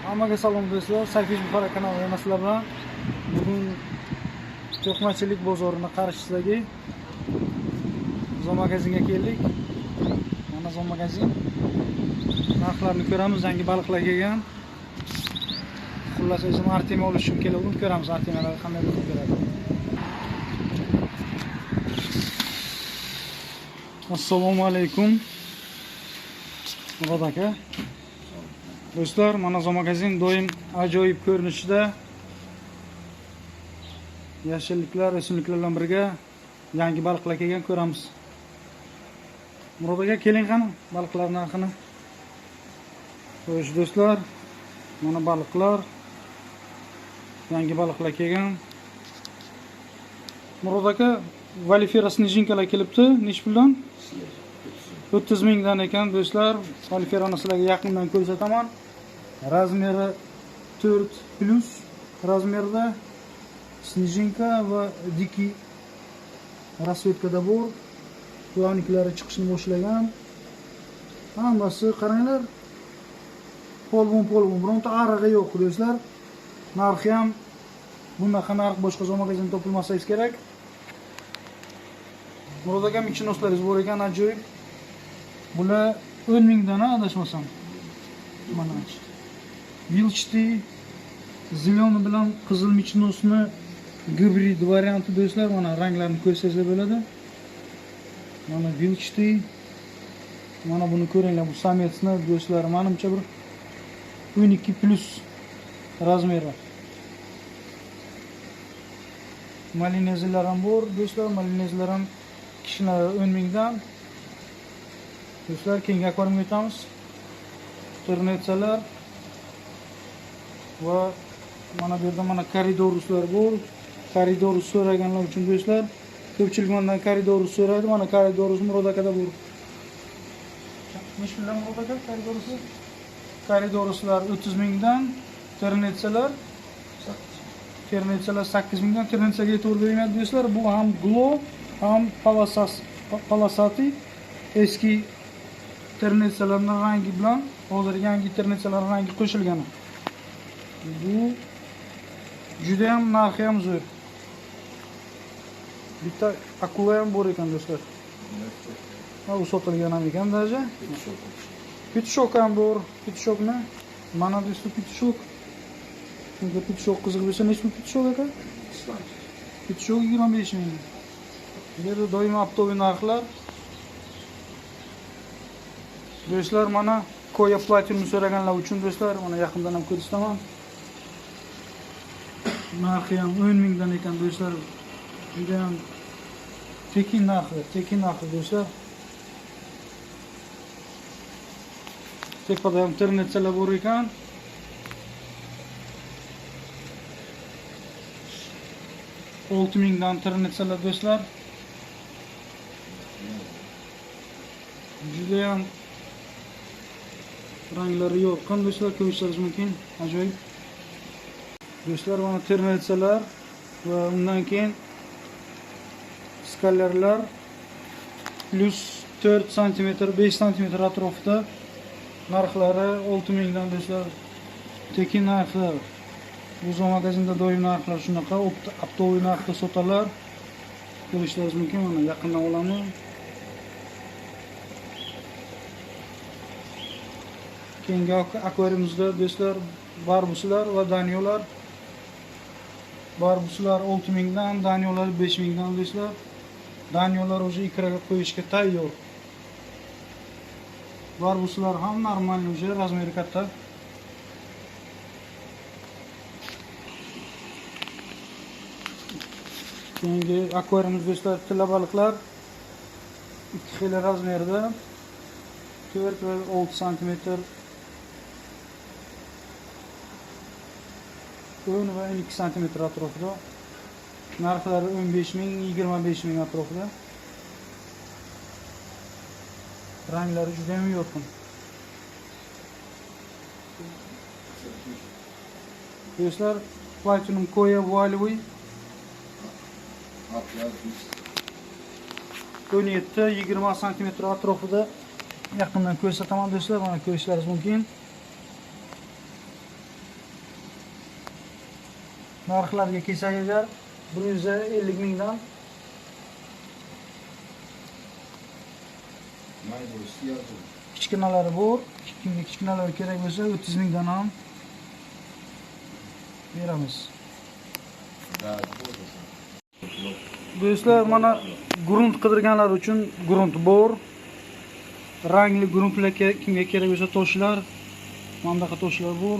Hammaga salom do'stlar, Sayfish Buxoro kanali yana sizlar bilan. Bugun To'qmachilik bozorini qarshisidagi zoomagazinga keldik. Mana zoomagazin. Narxlarni ko'ramiz, yangi baliqlar kelgan. Xullas o'zim artema olish uchun keldim, ko'ramiz artemalar qanday bo'lib keladi. Assalomu alaykum. Murod aka. Do'stlar, mana zoomagazin doim ajoyib ko'rinishda. Yashilliklar, o'simliklar bilan birga yangi baliqlar kelgan, ko'ramiz. Murod aka, keling qani baliqlar narxini. Xo'sh do'stlar, mana baliqlar. Yangi baliqlar kelgan. Murod aka, valifera snijinkalar kelibdi. Nech puldan? 30 mingdan ekan do'stlar. Valiferani sizlarga yaqindan ko'rsataman. Razmeri 4+ razmerda snijinka va diki rasvetkada bor. Plavniklari chiqishni boshlagan. Hammasi qaranglar. Polvon, bironta arig'i yo'q do'stlar. Narxi ham bunaqa narx boshqa zoomagazinda topilmasa kerak. Murod aka, michinoslaringiz bor ekan, ajoyib. Bular 10 mingdan adashmasam. Mana Vilchti ziloni bilan qizil michinosni gibrid varianti do'stlar. Mana ranglarini ko'rsangiz bo'ladi. Mana Vilchti. Mana buni ko'ringlar, bu sametsni do'stlar. Menimcha bir 12+ razmeri. Malinezlar ham bor do'stlar. Malinezlar ham kishinalari 10 mingdan. Do'stlar, keyingi akvariumga o'tamiz. Ternetsalar va mana bu yerda mana koridoruslar bor. Koridorus so'raganlar uchun do'stlar, ko'pchilik mendan koridorus so'raydi. Mana koridorus Murod akada bor. Nech puldan Murod aka koridorusi? Koridoruslar 30 mingdan, ternetsalar 8 mingdan. Ternetsaga e'tibor beringlar do'stlar. Bu ham Glo, ham Palasati. Eski ternetsalarning rangi bilan hozir yangi ternetsalar rangi qo'shilgan. Bu juda ham narxi ham zo'r. Bitta akula ham bor ekan do'stlar. Ha, u sotilgan ham ekan daja. Pitshok ham bor. Pitshokni mana do'stlar, pitshok. Bunga pitshok qiziq bo'lsa, nechta pitshok aka? Pitshok 25 ming. Bu yerda doim optoviy narxlar. Do'stlar, mana Koya Platinum so'raganlar uchun do'stlar, mana yaqindan ham ko'rsataman. Narxi ham 10 mingdan ekan do'stlar. Juda ham tekin narxi do'stlar. Tepada ham ternetsalar bor ekan. $6 mingdan ternetsalar do'stlar. Juda ham ranglari yorqin do'stlar, ko'rishingiz mumkin. Ajoyib. Do'stlar, mana ternetsalar va undan keyin skalerlar plus 4 cm, 5 cm atrofida narxlari 6 mingdan do'stlar. Tekin narxlar. Bu zoomagazinda doim narxlar shunaqa, optoviy narxda sotalar. Ko'rishingiz mumkin. Mana yaqindan olaman. Keyingi akvariumimizda do'stlar barbuslar va danyolar. Barbuslar 6 mingdan, danyolar 5 mingdan do'stlar. Danyolar o'zi ikraga qo'yishga tayyor. Barbuslar ham normal o'zi razmeri katta. Keyingi akvariumimiz do'stlar tilla baliqlar 2 xil razmerda 4 va 6 cm 10 va 12 cm atrofida. Narxlari 15 ming, 25 ming atrofida. Ranglari juda ham yorqin. Do'stlar, Platinum Koya Valvoy 17-20 cm atrofida yaqindan ko'rsataman do'stlar. Mana ko'rishlaringiz mumkin. narxlarga kelsak agar 150 mingdan kichkinalari bor. Kimga kichkinalari kerak bo'lsa 30 mingdan ham beramiz. Do'stlar, mana grunt qidirganlar uchun grunt bor. Rangli gruntlar kimga kerak bo'lsa toshlar, mana bunaqa toshlar bor.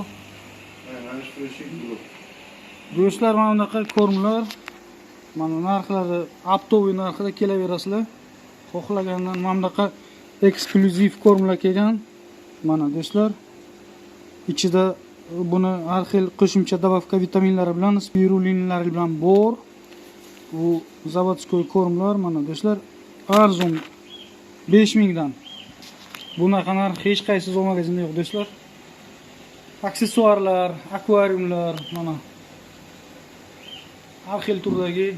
Do'stlar, mana bunaqa kormlar, mana narxlari optoviy narxida kelaverasizlar. Xohlagandan mana bunaqa eksklyuziv kormlar kelgan. Mana do'stlar, ichida buni har xil qo'shimcha добавка vitaminlari bilan, spirulinlari bilan bor. Bu zavodskoy kormlar, mana do'stlar, arzon 5 mingdan. Bunaqa narx hech qaysi magazinda yo'q do'stlar. Aksessuarlar, akvariumlar, mana har xil turdagi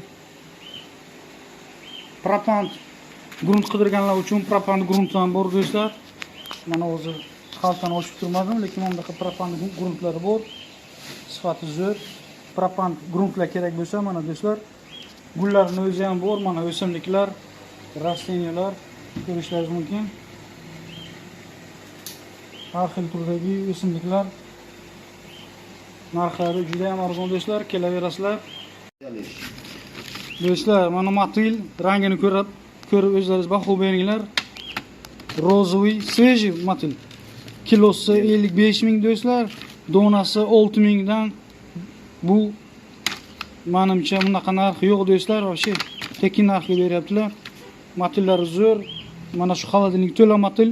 propant grunt qidirganlar uchun propant grunt ham bor do'stlar. Mana o'zi xaltani ochib turmadim, lekin mana bunaqa propant gruntlari bor. Sifati zo'r. Propant gruntlar kerak bo'lsa, mana do'stlar, gullarning o'zi ham bor, mana o'simliklar, rasteniyalar ko'rishlaringiz mumkin. Har xil turdagi o'simliklar. Narxlari juda ham arzon do'stlar, kelaverasizlar. Do'stlar, mana matil rangini ko'rib o'zlaringiz baho beringlar. Rozoviy svejiy matil. Kilosi 55 ming do'stlar, donasi 6 mingdan. Bu menimcha bunaqa narxi yo'q do'stlar, вообще tekin narxga beryaptilar. Matillari zo'r. Mana shu xolodilnik to'la matil.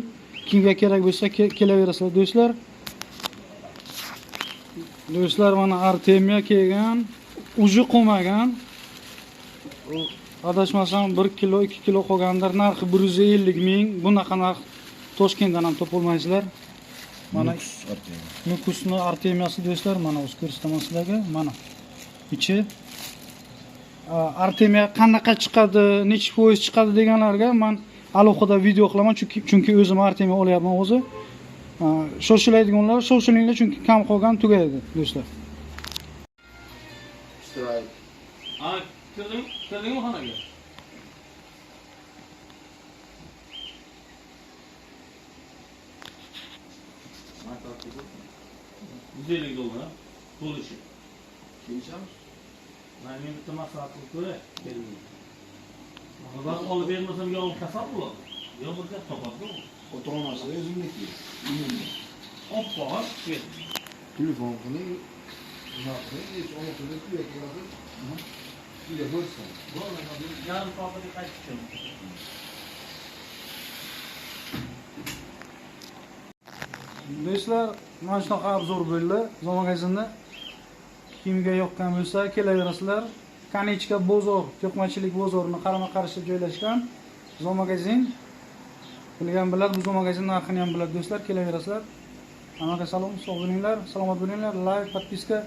Kimga kerak bo'lsa kelaverasizlar do'stlar. Do'stlar, mana Artemia kelgan, uji qolmagan. Adashmasam 1 kilo, 2 kilo qolgandir. Narxi 150 ming. Bunaqa narx Toshkentdan ham topolmaysizlar. Mana Nukusni Artemiasi do'stlar, mana o'z ko'rsataman sizlarga. Mana ichi Artemia qanaqa chiqadi, necha foiz chiqadi deganlarga men alohida video qilaman, chunki o'zim Artemia olyapman o'zi. Shoshilaydiganlar shoshilinglar, chunki kam qolgan tugaydi do'stlar. Kirdingmi xonaga? $150 to'lishi. Kelishamiz? Men bitta maslahat qilib ko'ray. Ba'zi olib bermasam yog'im kasal bo'ladi. Yo birga topadi-ku. Ota-onasi o'zimniki. Oppoq, telefon qiling. Naqd olib keladi. Sizga bo'lsin. Bo'lmadi, yarim soatga qaytib chiqaman. Do'stlar, mana shunaqa obzor bo'ldi. Zo'magazinda kimga yoqqan bo'lsa kelaverasizlar. Kanichka bozor, to'qmachilik bozorini qarama-qarshi joylashgan zo'magazin. Bilgan bilan bu zo'magazin narxini ham biladi do'stlar, kelaverasizlar. Hammaga salom, sog' bo'linglar, salomat bo'linglar, like, podpiska